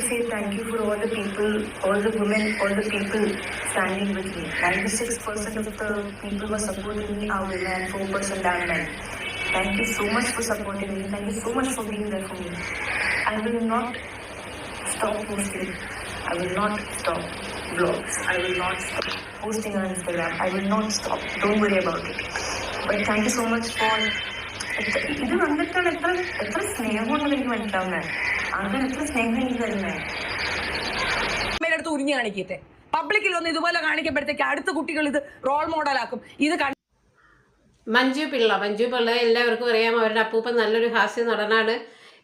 say thank you for all the people, all the women, all the people standing with me. 96% of the people who are supporting me are women and 4% are men. Thank you so much for supporting me. Thank you so much for being there for me. I will not stop posting. I will not stop vlogs. I will not stop posting on Instagram. I will not stop. Don't worry about it. But thank you so much for... ഇത് വന്നിട്ടാണ് എത്ര സ്നേഹമുണ്ടെന്ന് എനിക്ക് മനസ്സിലാവുന്നത്. ആൾക്കാർ എത്ര സ്നേഹം എനിക്ക് തരുന്നത്. അടുത്ത് ഉരിഞ്ഞു കാണിക്കട്ടെ. പബ്ലിക്കിൽ ഒന്ന് ഇതുപോലെ കാണിക്കുമ്പോഴത്തേക്ക് അടുത്ത കുട്ടികൾ ഇത് റോൾ മോഡലാക്കും. ഇത് മഞ്ജു പിള്ള എല്ലാവർക്കും അറിയാം. അവരുടെ അപ്പൂപ്പൻ നല്ലൊരു ഹാസ്യ നടനാണ്.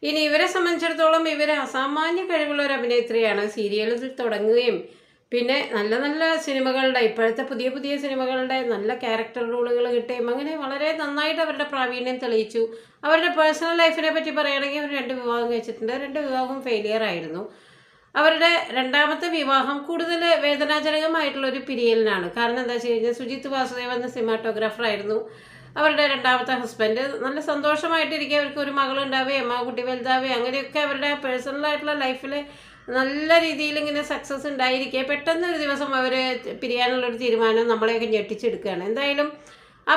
ഇനി ഇവരെ സംബന്ധിച്ചിടത്തോളം ഇവർ അസാമാന്യ കഴിവുള്ള ഒരു അഭിനേത്രിയാണ്. സീരിയലിൽ തുടങ്ങുകയും പിന്നെ നല്ല നല്ല സിനിമകളുടെ ഇപ്പോഴത്തെ പുതിയ സിനിമകളുടെ നല്ല ക്യാരക്ടർ റോളുകൾ കിട്ടുകയും അങ്ങനെ വളരെ നന്നായിട്ട് അവരുടെ പ്രാവീണ്യം തെളിയിച്ചു. അവരുടെ പേഴ്സണൽ ലൈഫിനെ പറ്റി പറയുകയാണെങ്കിൽ അവർ 2 വിവാഹം കഴിച്ചിട്ടുണ്ട്. 2 വിവാഹവും ഫെയിലിയർ ആയിരുന്നു. അവരുടെ രണ്ടാമത്തെ വിവാഹം കൂടുതൽ വേദനാജനകമായിട്ടുള്ളൊരു പിരിയലിനാണ്. കാരണം എന്താ വെച്ച് കഴിഞ്ഞാൽ സുജിത് വാസുദേവ് എന്ന സിനിമാറ്റോഗ്രാഫർ ആയിരുന്നു അവരുടെ രണ്ടാമത്തെ ഹസ്ബൻഡ്. നല്ല സന്തോഷമായിട്ടിരിക്കുക. അവർക്ക് ഒരു മകളുണ്ടാവുകയും ആ കുട്ടി വലുതാവുകയും അങ്ങനെയൊക്കെ അവരുടെ പേഴ്സണലായിട്ടുള്ള ലൈഫിൽ നല്ല രീതിയിൽ ഇങ്ങനെ സക്സസ് ഉണ്ടായിരിക്കുക പെട്ടെന്ന് ഒരു ദിവസം അവർ പിരിയാനുള്ളൊരു തീരുമാനം നമ്മളെയൊക്കെ ഞെട്ടിച്ചെടുക്കുകയാണ്. എന്തായാലും ആ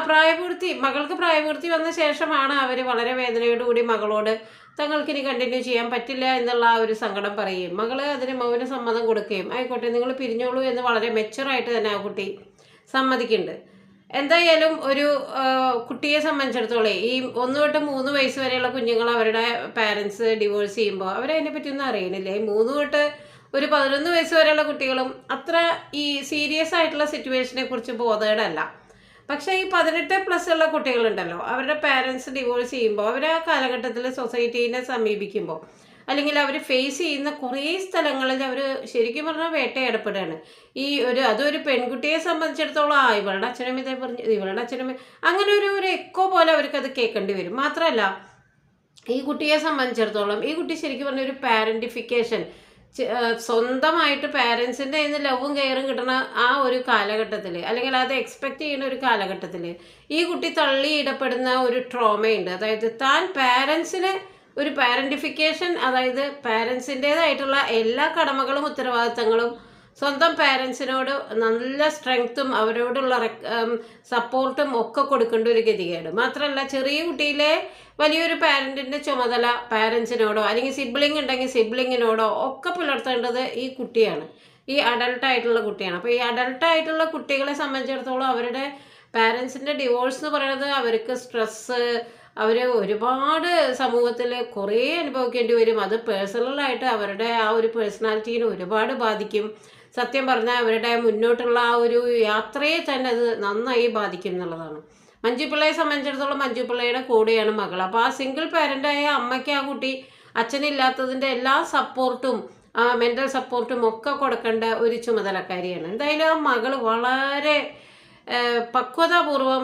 മകൾക്ക് പ്രായപൂർത്തി വന്ന ശേഷമാണ് അവർ വളരെ വേദനയോടുകൂടി മകളോട് തങ്ങൾക്കിനി കണ്ടിന്യൂ ചെയ്യാൻ പറ്റില്ല എന്നുള്ള ആ ഒരു സങ്കടം പറയുകയും മകൾ അതിന് മൗന സമ്മതം കൊടുക്കുകയും ആയിക്കോട്ടെ നിങ്ങൾ പിരിഞ്ഞോളൂ എന്ന് വളരെ മെച്ചുറായിട്ട് തന്നെ ആ കുട്ടി സമ്മതിക്കുന്നുണ്ട്. എന്തായാലും ഒരു കുട്ടിയെ സംബന്ധിച്ചിടത്തോളം ഈ 1 തൊട്ട് 3 വയസ്സ് വരെയുള്ള കുഞ്ഞുങ്ങൾ അവരുടെ പാരൻസ് ഡിവോഴ്സ് ചെയ്യുമ്പോൾ അവരതിനെ പറ്റിയൊന്നും അറിയണില്ല. ഈ 3 തൊട്ട് ഒരു 11 വയസ്സ് വരെയുള്ള കുട്ടികളും അത്ര ഈ സീരിയസ് ആയിട്ടുള്ള സിറ്റുവേഷനെ കുറിച്ച് ബോധേഡല്ല. പക്ഷേ ഈ 18+ ഉള്ള കുട്ടികളുണ്ടല്ലോ, അവരുടെ പാരൻസ് ഡിവോഴ്സ് ചെയ്യുമ്പോൾ അവർ ആ കാലഘട്ടത്തിൽ സൊസൈറ്റീനെ സമീപിക്കുമ്പോൾ അല്ലെങ്കിൽ അവർ ഫേസ് ചെയ്യുന്ന കുറേ സ്ഥലങ്ങളിൽ അവർ ശരിക്കും പറഞ്ഞാൽ വേട്ടയാടപ്പെടുകയാണ്. അതൊരു പെൺകുട്ടിയെ സംബന്ധിച്ചിടത്തോളം ഇവളുടെ അച്ഛനമ്മ ഇതേ പറഞ്ഞു, ഇവളുടെ അച്ഛനമ്മ അങ്ങനെ ഒരു എക്കോ പോലെ അവർക്കത് കേൾക്കേണ്ടി വരും. മാത്രമല്ല ഈ കുട്ടിയെ സംബന്ധിച്ചിടത്തോളം ഈ കുട്ടി ശരിക്കും പറഞ്ഞ ഒരു പാരൻറ്റിഫിക്കേഷൻ സ്വന്തമായിട്ട് പാരൻസിൻ്റെ കയ്യിൽ നിന്ന് ലവും കെയറും കിട്ടുന്ന ആ ഒരു കാലഘട്ടത്തിൽ അല്ലെങ്കിൽ അത് എക്സ്പെക്റ്റ് ചെയ്യുന്ന ഒരു കാലഘട്ടത്തിൽ ഈ കുട്ടി തള്ളിയിടപ്പെടുന്ന ഒരു ട്രോമയുണ്ട്. അതായത് താൻ പാരൻസിന് ഒരു പാരൻറ്റിഫിക്കേഷൻ, അതായത് പാരൻസിൻ്റേതായിട്ടുള്ള എല്ലാ കടമകളും ഉത്തരവാദിത്തങ്ങളും സ്വന്തം പാരൻസിനോട് നല്ല സ്ട്രെങ്ത്തും അവരോടുള്ള സപ്പോർട്ടും ഒക്കെ കൊടുക്കേണ്ട ഒരു ഗതികേട്. മാത്രമല്ല ചെറിയ കുട്ടിയിലെ വലിയൊരു പാരൻറ്റിൻ്റെ ചുമതല പാരൻസിനോടോ അല്ലെങ്കിൽ സിബ്ലിംഗ് ഉണ്ടെങ്കിൽ സിബ്ലിങ്ങിനോടോ ഒക്കെ പുലർത്തേണ്ടത് ഈ കുട്ടിയാണ്, ഈ അഡൾട്ടായിട്ടുള്ള കുട്ടിയാണ്. അപ്പോൾ ഈ അഡൾട്ടായിട്ടുള്ള കുട്ടികളെ സംബന്ധിച്ചിടത്തോളം അവരുടെ പാരൻസിൻ്റെ ഡിവോഴ്സ് എന്ന് പറയുന്നത് അവർക്ക് സ്ട്രെസ്സ്, അവർ ഒരുപാട് സമൂഹത്തിൽ കുറേ അനുഭവിക്കേണ്ടി വരും. അത് പേഴ്സണലായിട്ട് അവരുടെ ആ ഒരു പേഴ്സണാലിറ്റീനെ ഒരുപാട് ബാധിക്കും. സത്യം പറഞ്ഞാൽ അവരുടെ മുന്നോട്ടുള്ള ആ ഒരു യാത്രയെ തന്നെ അത് നന്നായി ബാധിക്കും എന്നുള്ളതാണ്. മഞ്ജു പിള്ളയെ സംബന്ധിച്ചിടത്തോളം മഞ്ജു പിള്ളയുടെ കൂടെയാണ് മകൾ. അപ്പോൾ ആ സിംഗിൾ പാരൻ്റായ അമ്മയ്ക്ക് ആ കുട്ടി അച്ഛനില്ലാത്തതിൻ്റെ എല്ലാ സപ്പോർട്ടും മെൻ്റൽ സപ്പോർട്ടും ഒക്കെ കൊടുക്കേണ്ട ഒരു ചുമതലക്കാരിയാണ്. എന്തായാലും ആ മകൾ വളരെ പക്വതാപൂർവം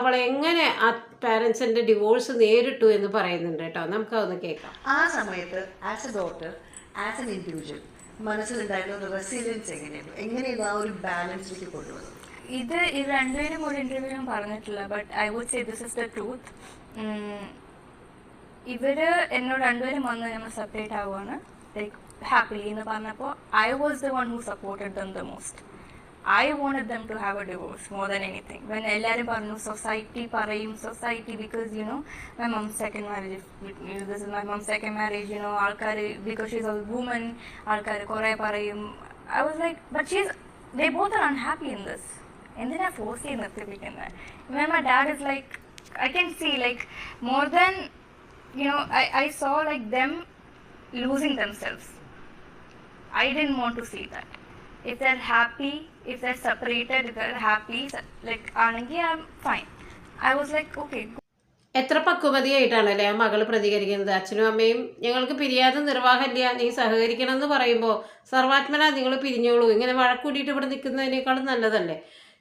അവളെ എങ്ങനെ ആ പാരൻസിന്റെ ഡിവോഴ്സ് നേരിട്ടു എന്ന് പറയുന്നുണ്ട് കേട്ടോ. നമുക്കതൊന്ന് കേൾക്കാം. ആ സമയത്ത് as a daughter, as an individual മനസ്സിലുണ്ടായിരുന്ന റെസിലിയൻസ് എങ്ങനെയാണ് ആ ഒരു ബാലൻസിലേക്ക് കൊണ്ടുവന്നത്? ഇത് രണ്ടുപേരും ഒരു ഇന്റർവ്യൂവിലും പറഞ്ഞിട്ടില്ല, but I would say this is the truth. ഇവര് എന്നോട് രണ്ടുപേരും വന്ന് നമ്മൾ സെപ്പറേറ്റ് ആവുകയാണ് ലൈക്ക് ഹാപ്പിലി എന്ന് പറഞ്ഞപ്പോൾ I was the one who supported them the most. I wanted them to have a divorce more than anything. When എല്ലാരും പറഞ്ഞു society because you know my mom's second marriage, this is my mom's second marriage, you know ആൾക്കാർ because she's a woman ആൾക്കാർ കുറേ പറയും. I was like but they both are unhappy in this. എന്തിനാ force ചെയ്ത് നിർത്തിപ്പിക്കുന്നത്? When my dad is like I can see like more than you know I saw like them losing themselves. I didn't want to see that. If they're happy, if they're separated, if they're happy, like Anangi, I'm fine. I was like, okay. എത്ര പക്വതയായിട്ടാണല്ലേ ആ മകൾ പ്രതികരിക്കുന്നത്. അച്ഛനും അമ്മയും ഞങ്ങൾക്ക് പിരിയാതെ നിർവാഹമില്ല, നീ സഹകരിക്കണം എന്ന് പറയുമ്പോൾ സർവാത്മന നിങ്ങൾ പിരിഞ്ഞോളൂ, ഇങ്ങനെ വഴക്കൂടിയിട്ട് ഇവിടെ നിൽക്കുന്നതിനേക്കാളും നല്ലതല്ലേ.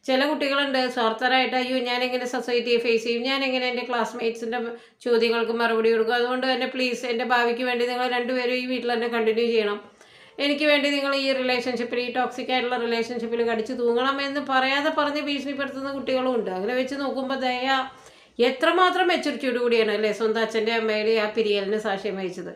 ചില കുട്ടികളുണ്ട് സ്വാർത്ഥരായിട്ട്, അയ്യോ ഞാനെങ്ങനെ സൊസൈറ്റിയെ ഫേസ് ചെയ്യും, ഞാനെങ്ങനെ എൻ്റെ ക്ലാസ്മേറ്റ്സിൻ്റെ ചോദ്യങ്ങൾക്ക് മറുപടി കൊടുക്കും, അതുകൊണ്ട് തന്നെ പ്ലീസ് എൻ്റെ ഭാവിക്ക് വേണ്ടി നിങ്ങൾ രണ്ടുപേരും ഈ വീട്ടിൽ തന്നെ കണ്ടിന്യൂ ചെയ്യണം, എനിക്ക് വേണ്ടി നിങ്ങൾ ഈ റിലേഷൻഷിപ്പിൽ, ഈ ടോക്സിക് ആയിട്ടുള്ള റിലേഷൻഷിപ്പിൽ കടിച്ചു തൂങ്ങണം എന്ന് പറയാതെ പറഞ്ഞ് ഭീഷണിപ്പെടുത്തുന്ന കുട്ടികളും ഉണ്ട്. അങ്ങനെ വെച്ച് നോക്കുമ്പോൾ എത്രമാത്രം മെച്ചൂരിറ്റിയോട് കൂടിയാണ് അല്ലേ സ്വന്തം അച്ഛൻ്റെ അമ്മയുടെ ആ പിരിയലിന് സാക്ഷ്യം വഹിച്ചത്.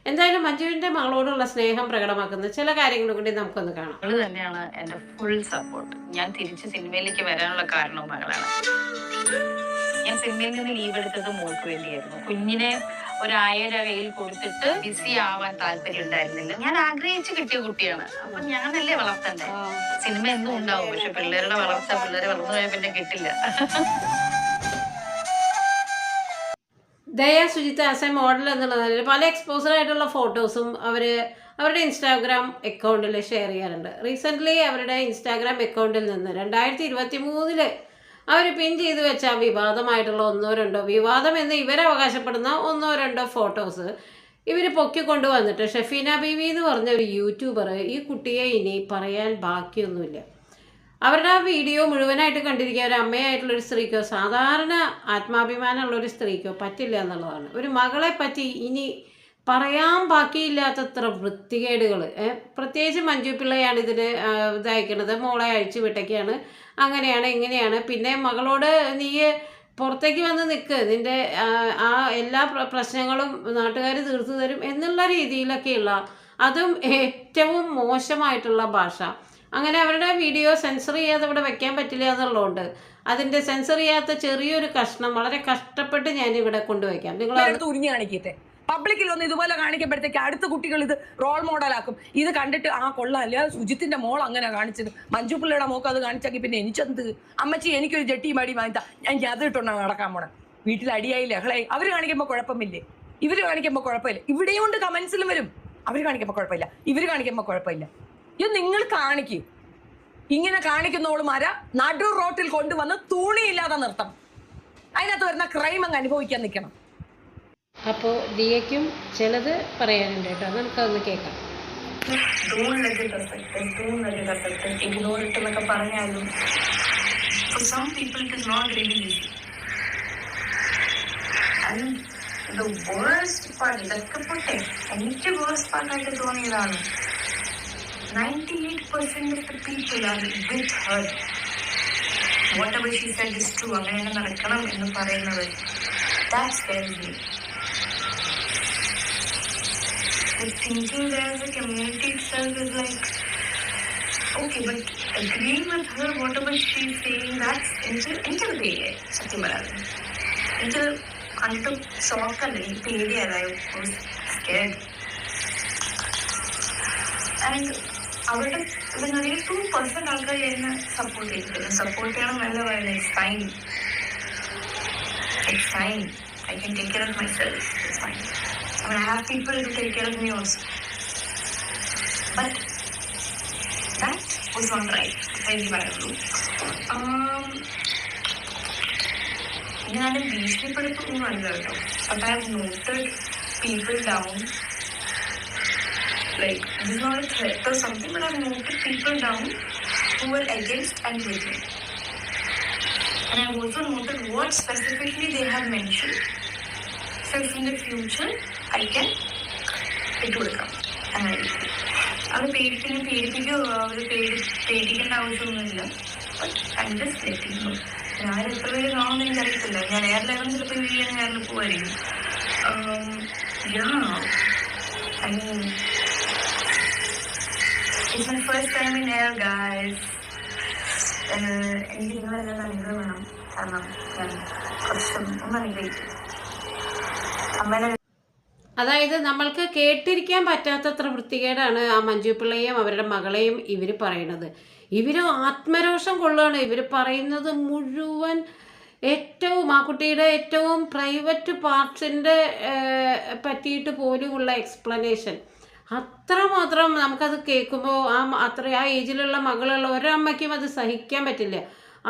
എന്തായാലും മഞ്ജുവിൻ്റെ മകളോടുള്ള സ്നേഹം പ്രകടമാക്കുന്ന ചില കാര്യങ്ങളും കൂടി നമുക്കൊന്ന് കാണാം. മകള് തന്നെയാണ് എന്റെ ഫുൾ സപ്പോർട്ട്. ഞാൻ തിരിച്ച് സിനിമയിലേക്ക് വരാനുള്ള കാരണവും മകളാണ്. ഞാൻ സിനിമയിൽ നിന്ന് ലീവ് എടുത്തത് മോൾക്ക് വേണ്ടിയായിരുന്നു. കുഞ്ഞിനെ ഒരായിരം കയ്യിൽ കൊടുത്തിട്ട് ബിസി ആവാൻ താല്പര്യം ഉണ്ടായിരുന്നില്ല. ഞാൻ ആഗ്രഹിച്ച് കിട്ടിയ കുട്ടിയാണ്. അപ്പൊ ഞാനല്ലേ വളർത്തണ്ടേ. സിനിമ എന്നും ഉണ്ടാവും, പക്ഷെ പിള്ളേരുടെ വളർച്ച പിള്ളേരെ വളർന്നു പോയാൽ പിന്നെ കിട്ടില്ല. ദയ സുജിത്ത് ആസ് എ മോഡൽ എന്നുള്ള നിലയിൽ പല എക്സ്പോസഡ് ആയിട്ടുള്ള ഫോട്ടോസും അവരുടെ ഇൻസ്റ്റാഗ്രാം അക്കൗണ്ടിൽ ഷെയർ ചെയ്യാറുണ്ട്. റീസെൻ്റ്ലി അവരുടെ ഇൻസ്റ്റാഗ്രാം അക്കൗണ്ടിൽ നിന്ന് 2023 അവർ പിൻ ചെയ്ത് വെച്ച വിവാദമായിട്ടുള്ള ഒന്നോ രണ്ടോ വിവാദം എന്ന് ഇവരവകാശപ്പെടുന്ന ഒന്നോ രണ്ടോ ഫോട്ടോസ് ഇവർ പൊക്കിക്കൊണ്ട് വന്നിട്ട് ഷെഫീന ബീവി എന്ന് പറഞ്ഞ ഒരു യൂട്യൂബർ ഈ കുട്ടിയെ ഇനി പറയാൻ ബാക്കിയൊന്നുമില്ല. അവരുടെ ആ വീഡിയോ മുഴുവനായിട്ട് കണ്ടിരിക്കുക ഒരു അമ്മയായിട്ടുള്ളൊരു സ്ത്രീക്കോ സാധാരണ ആത്മാഭിമാനമുള്ളൊരു സ്ത്രീക്കോ പറ്റില്ല എന്നുള്ളതാണ്. ഒരു മകളെ പറ്റി ഇനി പറയാൻ ബാക്കിയില്ലാത്തത്ര വൃത്തികേടുകൾ, പ്രത്യേകിച്ച് മഞ്ജു പിള്ളയാണ് ഇതിന് ഇതയക്കുന്നത്. മോളെ അഴിച്ചു വിട്ടൊക്കെയാണ്, അങ്ങനെയാണ് ഇങ്ങനെയാണ്, പിന്നെ മകളോട് നീ പുറത്തേക്ക് വന്ന് നിൽക്ക്, നിൻ്റെ ആ എല്ലാ പ്രശ്നങ്ങളും നാട്ടുകാർ തീർത്തു തരും എന്നുള്ള രീതിയിലൊക്കെയുള്ള അതും ഏറ്റവും മോശമായിട്ടുള്ള ഭാഷ. അങ്ങനെ അവരുടെ വീഡിയോ സെൻസർ ചെയ്യാതെ ഇവിടെ വെക്കാൻ പറ്റില്ല എന്നുള്ളതുകൊണ്ട് അതിൻ്റെ സെൻസർ ചെയ്യാത്ത ചെറിയൊരു കഷ്ണം വളരെ കഷ്ടപ്പെട്ട് ഞാനിവിടെ കൊണ്ടുവയ്ക്കാം. നിങ്ങൾ ഉരിഞ്ഞു കാണിക്കട്ടെ. പബ്ലിക്കിൽ ഒന്ന് ഇതുപോലെ കാണിക്കുമ്പോഴത്തേക്ക് അടുത്ത കുട്ടികൾ ഇത് റോൾ മോഡലാക്കും. ഇത് കണ്ടിട്ട് ആ കൊള്ളാല്ല, സുജിത്തിന്റെ മോൾ അങ്ങനെ കാണിച്ചത്, മഞ്ജു പിള്ളയുടെ മോക്ക് അത് കാണിച്ചാക്കി പിന്നെ എനിക്കെന്ത്, അമ്മച്ചി എനിക്കൊരു ജട്ടി മടി വാങ്ങിത്താ, എനിക്ക് അത് ഇട്ടുണ്ടാകും നടക്കാൻ പോണേ, വീട്ടിൽ അടിയായി ലഹളയായി. അവർ കാണിക്കുമ്പോൾ കുഴപ്പമില്ലേ, ഇവർ കാണിക്കുമ്പോൾ കുഴപ്പമില്ല. ഇവിടെയും ഉണ്ട് കമന്റ്സിലും വരും, അവർ കാണിക്കുമ്പോൾ കുഴപ്പമില്ല, ഇവർ കാണിക്കുമ്പോൾ കുഴപ്പമില്ല. ഇത് നിങ്ങൾ കാണിക്കും. ഇങ്ങനെ കാണിക്കുന്നവളുമാരെ നടു റോട്ടിൽ കൊണ്ടുവന്ന് തുണിയില്ലാതെ നിർത്തണം. അതിനകത്ത് വരുന്ന ക്രൈം അങ്ങ് അനുഭവിക്കാൻ നിൽക്കണം. അപ്പോൾ ദിയയ്ക്കും ചിലത് പറയാനുണ്ട് കേട്ടോ, നമുക്കതൊന്ന് കേൾക്കാം. ഇഗ്നോർ ഇട്ടെന്നൊക്കെ പറഞ്ഞാലും for some people it is not really easy. And the worst part, ഇതൊക്കെ പോട്ടെ, എനിക്ക് worst part ആയിട്ട് തോന്നിയതാണ് 98% of the people are with her. Whatever she said is true. അങ്ങനെ നടക്കണം എന്ന് പറയുന്നത്, that's very big. The thinking there as a community itself is like, okay, but agreeing with her, whatever she's saying, that's into the way. Satyam Balaji. Into കണ്ടു ഷോക്കല്ല, എനിക്ക് പേടിയായി. I was scared. And അവരുടെ ഇതിനൊരു 2% ആൾക്കാർ എന്നെ support ചെയ്തിട്ടുണ്ട്. Support ചെയ്യണം നല്ല പറയുന്നത്. It's fine. I can take care of myself. It's fine. I mean, I have people to take care of me also. But that was not right. Very bad. ഞാൻ ഭീഷണിപ്പെടുത്തൊന്നുമല്ല കേട്ടോ. But I have noted people down. Like, this is not a threat or something, but I've noted people down who were against and with me. And I've also noted what specifically they have mentioned. So if in the future I can it will come. And I will. അവർ പേടിപ്പിക്കുകയോ അവർ പേടിക്കേണ്ട ആവശ്യമൊന്നുമില്ല. But I'm just letting you. ഞാൻ എത്ര പേര് കാണുമെന്ന് എനിക്കറിയത്തില്ല. ഞാൻ എയർലൈനും ചിലപ്പോൾ വീഴാൻ എയറിൽ പോകുമായിരിക്കും. I mean, it's my first time in air, guys. എനിക്ക് നിങ്ങളെല്ലാം അനുഗ്രഹം വേണം. കാരണം ഞാൻ കുറച്ചും ഒന്ന് അനുഗ്രഹിക്കും. അമ്മേനെ അതായത് നമ്മൾക്ക് കേട്ടിരിക്കാൻ പറ്റാത്തത്ര വൃത്തികേടാണ് ആ മഞ്ജു പിള്ളയെയും അവരുടെ മകളെയും ഇവർ പറയണത്. ഇവർ ആത്മരോഷം കൊള്ളുകയാണ്. ഇവർ പറയുന്നത് മുഴുവൻ ഏറ്റവും ആ കുട്ടിയുടെ ഏറ്റവും പ്രൈവറ്റ് പാർട്സിൻ്റെ പറ്റിയിട്ട് പോലുമുള്ള എക്സ്പ്ലനേഷൻ അത്രമാത്രം നമുക്കത് കേൾക്കുമ്പോൾ ആ ഏജിലുള്ള മകളുള്ള ഒരമ്മയ്ക്കും അത് സഹിക്കാൻ പറ്റില്ല.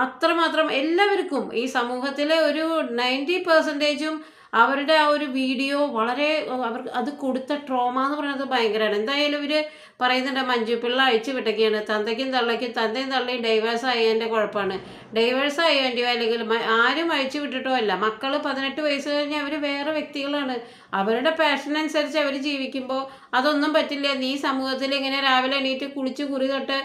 അത്രമാത്രം എല്ലാവർക്കും ഈ സമൂഹത്തിലെ ഒരു 90% അവരുടെ ആ ഒരു വീഡിയോ വളരെ അവർക്ക് അത് കൊടുത്ത ട്രോമ എന്ന് പറയുന്നത് ഭയങ്കരമാണ്. എന്തായാലും ഇവർ പറയുന്നുണ്ട് മഞ്ജു പിള്ള അഴിച്ചു വിട്ടൊക്കെയാണ്. തന്തയ്ക്കും തന്തയും തള്ളയും ഡൈവേഴ്സ് ആയതിൻ്റെ കുഴപ്പമാണ്. ഡൈവേഴ്സ് ആയതിൻ്റെയോ അല്ലെങ്കിൽ ആരും അഴിച്ചു വിട്ടിട്ടോ അല്ല. മക്കൾ 18 വയസ്സ് കഴിഞ്ഞാൽ അവർ വേറെ വ്യക്തികളാണ്. അവരുടെ പാഷനനുസരിച്ച് അവർ ജീവിക്കുമ്പോൾ അതൊന്നും പറ്റില്ല. നീ സമൂഹത്തിൽ ഇങ്ങനെ രാവിലെ എണീറ്റ് കുളിച്ച് കുറി തൊട്ട്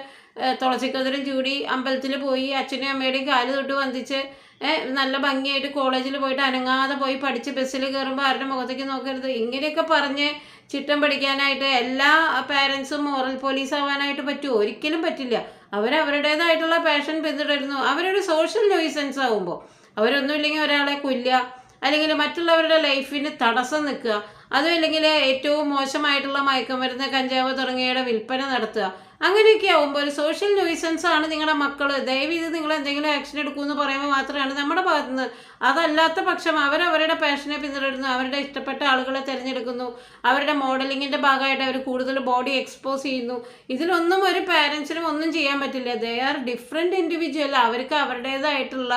തുളസിക്കതിരും ചൂടി അമ്പലത്തിൽ പോയി അച്ഛനും അമ്മയുടെയും കാല് തൊട്ട് വന്ദിച്ച് നല്ല ഭംഗിയായിട്ട് കോളേജിൽ പോയിട്ട് അനങ്ങാതെ പോയി പഠിച്ച് ബസ്സിൽ കയറുമ്പോൾ ആരുടെ മുഖത്തേക്ക് നോക്കരുത്, ഇങ്ങനെയൊക്കെ പറഞ്ഞ് ചിട്ടം പഠിക്കാനായിട്ട് എല്ലാ പാരൻസും മോറൽ പോലീസ് ആവാനായിട്ട് പറ്റുമോ? ഒരിക്കലും പറ്റില്ല. അവരവരുടേതായിട്ടുള്ള പാഷൻ പിന്തുടരുന്നു. അവരൊരു സോഷ്യൽ ന്യൂസൻസ് ആകുമ്പോൾ അവരൊന്നുമില്ലെങ്കിൽ ഒരാളെ കൊല്ലുക, അല്ലെങ്കിൽ മറ്റുള്ളവരുടെ ലൈഫിന് തടസ്സം നിൽക്കുക, അതും അല്ലെങ്കിൽ ഏറ്റവും മോശമായിട്ടുള്ള മയക്കുമരുന്ന്, കഞ്ചാവ് തുടങ്ങിയവയുടെ വിൽപ്പന നടത്തുക, അങ്ങനെയൊക്കെ ആവുമ്പോൾ ഒരു സോഷ്യൽ ന്യൂസൻസ് ആണ് നിങ്ങളുടെ മക്കൾ. ദയവ് ഇത് നിങ്ങൾ എന്തെങ്കിലും ആക്ഷൻ എടുക്കുമെന്ന് പറയുമ്പോൾ മാത്രമാണ് നമ്മുടെ ഭാഗത്തുനിന്ന്. അതല്ലാത്ത പക്ഷം അവരവരുടെ പാഷനെ പിന്തുടരുന്നു, അവരുടെ ഇഷ്ടപ്പെട്ട ആളുകളെ തിരഞ്ഞെടുക്കുന്നു, അവരുടെ മോഡലിങ്ങിൻ്റെ ഭാഗമായിട്ട് അവർ കൂടുതൽ ബോഡി എക്സ്പോസ് ചെയ്യുന്നു. ഇതിലൊന്നും ഒരു പാരൻസിനും ഒന്നും ചെയ്യാൻ പറ്റില്ല. They are different individual. അവർക്ക് അവരുടേതായിട്ടുള്ള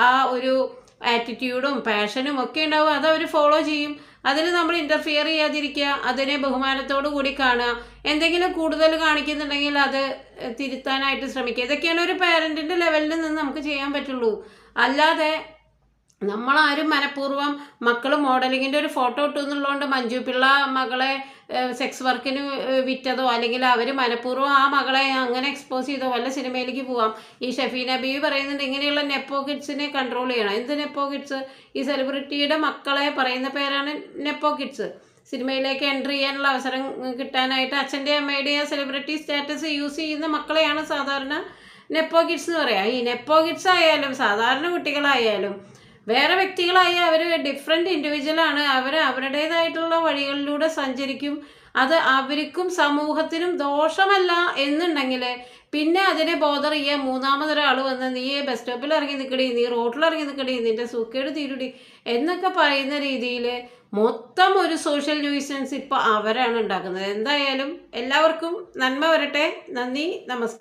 ആ ഒരു ആറ്റിറ്റ്യൂഡും പാഷനും ഒക്കെ ഉണ്ടാവും. അതവർ ഫോളോ ചെയ്യും. അതിൽ നമ്മൾ ഇൻ്റർഫിയർ ചെയ്യാതിരിക്കുക, അതിനെ ബഹുമാനത്തോടു കൂടി കാണുക. എന്തെങ്കിലും കൂടുതൽ കാണിക്കുന്നുണ്ടെങ്കിൽ അത് തിരുത്താനായിട്ട് ശ്രമിക്കുക. ഇതൊക്കെയാണ് ഒരു പാരൻറ്റിൻ്റെ ലെവലിൽ നിന്ന് നമുക്ക് ചെയ്യാൻ പറ്റുള്ളൂ. അല്ലാതെ നമ്മളാരും മനഃപൂർവ്വം മക്കൾ മോഡലിങ്ങിൻ്റെ ഒരു ഫോട്ടോ ഇട്ടു എന്നുള്ളതുകൊണ്ട് മഞ്ജു പിള്ള മകളെ സെക്സ് വർക്കിന് വിറ്റതോ അല്ലെങ്കിൽ അവർ മനഃപൂർവ്വം ആ മകളെ അങ്ങനെ എക്സ്പോസ് ചെയ്തോ വല്ല സിനിമയിലേക്ക് പോവാം. ഈ ഷഫീന ബീവി പറയുന്നുണ്ട് ഇങ്ങനെയുള്ള നെപ്പോ കിഡ്സിനെ കൺട്രോൾ ചെയ്യണം. എന്ത് നെപ്പോ കിഡ്സ്? ഈ സെലിബ്രിറ്റിയുടെ മക്കളെ പറയുന്ന പേരാണ് നെപ്പോ കിഡ്സ്. സിനിമയിലേക്ക് എൻട്രി ചെയ്യാനുള്ള അവസരം കിട്ടാനായിട്ട് അച്ഛൻ്റെ അമ്മയുടെയും സെലിബ്രിറ്റി സ്റ്റാറ്റസ് യൂസ് ചെയ്യുന്ന മക്കളെയാണ് സാധാരണ നെപ്പോ കിഡ്സ് എന്ന് പറയാം. ഈ നെപ്പോ കിഡ്സ് ആയാലും സാധാരണ കുട്ടികളായാലും വേറെ വ്യക്തികളായ അവർ ഡിഫറെൻ്റ് ഇൻഡിവിജ്വലാണ്. അവർ അവരുടേതായിട്ടുള്ള വഴികളിലൂടെ സഞ്ചരിക്കും. അത് അവർക്കും സമൂഹത്തിനും ദോഷമല്ല എന്നുണ്ടെങ്കിൽ പിന്നെ അതിനെ ബോധർ ചെയ്യാൻ മൂന്നാമതൊരാൾ വന്ന് നീ ബസ് സ്റ്റോപ്പിൽ ഇറങ്ങി നിൽക്കടി, നീ റോഡിൽ ഇറങ്ങി നിൽക്കടി, നിൻ്റെ സൂക്കേട് തീരുടി എന്നൊക്കെ പറയുന്ന രീതിയിൽ മൊത്തം ഒരു സോഷ്യൽ ന്യൂസൻസ് ഇപ്പോൾ അവരാണ് ഉണ്ടാക്കുന്നത്. എന്തായാലും എല്ലാവർക്കും നന്മ വരട്ടെ. നന്ദി, നമസ്കാരം.